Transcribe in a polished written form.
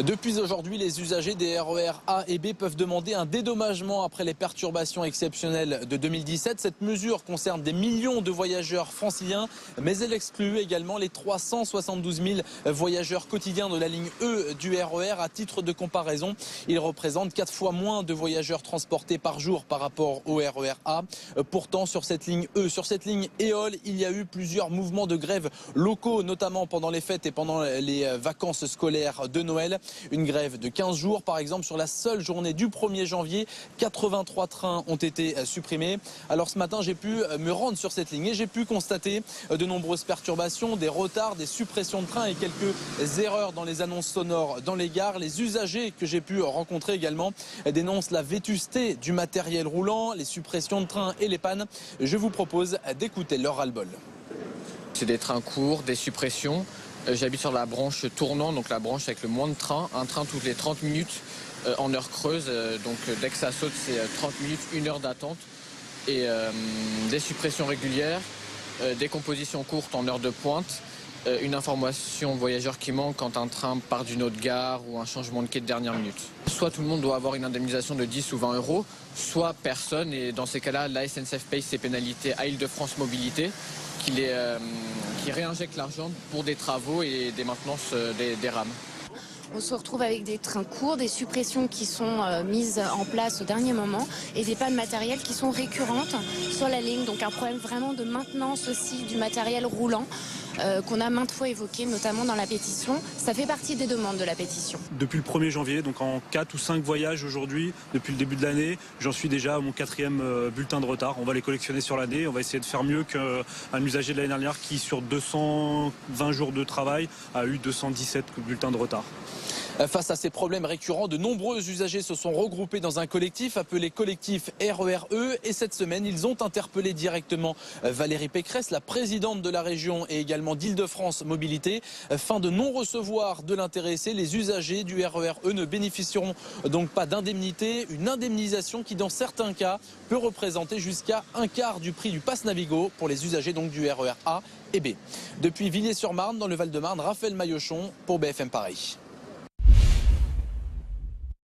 Depuis aujourd'hui, les usagers des RER A et B peuvent demander un dédommagement après les perturbations exceptionnelles de 2017. Cette mesure concerne des millions de voyageurs franciliens, mais elle exclut également les 372 000 voyageurs quotidiens de la ligne E du RER. À titre de comparaison, ils représentent 4 fois moins de voyageurs transportés par jour par rapport au RER A. Pourtant, sur cette ligne E, sur cette ligne Éole, il y a eu plusieurs mouvements de grève locaux, notamment pendant les fêtes et pendant les vacances scolaires de Noël. Une grève de 15 jours, par exemple, sur la seule journée du 1er janvier, 83 trains ont été supprimés. Alors ce matin, j'ai pu me rendre sur cette ligne et j'ai pu constater de nombreuses perturbations, des retards, des suppressions de trains et quelques erreurs dans les annonces sonores dans les gares. Les usagers que j'ai pu rencontrer également dénoncent la vétusté du matériel roulant, les suppressions de trains et les pannes. Je vous propose d'écouter leur ras-le-bol. C'est des trains courts, des suppressions. J'habite sur la branche tournant, donc la branche avec le moins de trains. Un train toutes les 30 minutes en heure creuse. Donc dès que ça saute, c'est 30 minutes, 1 heure d'attente. Et des suppressions régulières, des compositions courtes en heure de pointe. Une information voyageur qui manque quand un train part d'une autre gare ou un changement de quai de dernière minute. Soit tout le monde doit avoir une indemnisation de 10 ou 20 euros, soit personne. Et dans ces cas-là, la SNCF paye ses pénalités à Île-de-France Mobilité qui réinjecte l'argent pour des travaux et des maintenances des rames. On se retrouve avec des trains courts, des suppressions qui sont mises en place au dernier moment et des pannes matérielles qui sont récurrentes sur la ligne. Donc un problème vraiment de maintenance aussi du matériel roulant qu'on a maintes fois évoqué, notamment dans la pétition. Ça fait partie des demandes de la pétition. Depuis le 1er janvier, donc en 4 ou 5 voyages aujourd'hui, depuis le début de l'année, j'en suis déjà à mon 4e bulletin de retard. On va les collectionner sur l'année, on va essayer de faire mieux qu'un usager de l'année dernière qui, sur 220 jours de travail, a eu 217 bulletins de retard. Face à ces problèmes récurrents, de nombreux usagers se sont regroupés dans un collectif appelé collectif RERE et cette semaine, ils ont interpellé directement Valérie Pécresse, la présidente de la région et également d'Île-de-France Mobilité. Fin de non-recevoir de l'intéressé, les usagers du RERE ne bénéficieront donc pas d'indemnité, une indemnisation qui dans certains cas peut représenter jusqu'à un quart du prix du pass Navigo pour les usagers donc du RER A et B. Depuis Villiers-sur-Marne, dans le Val-de-Marne, Raphaël Maillochon pour BFM Paris.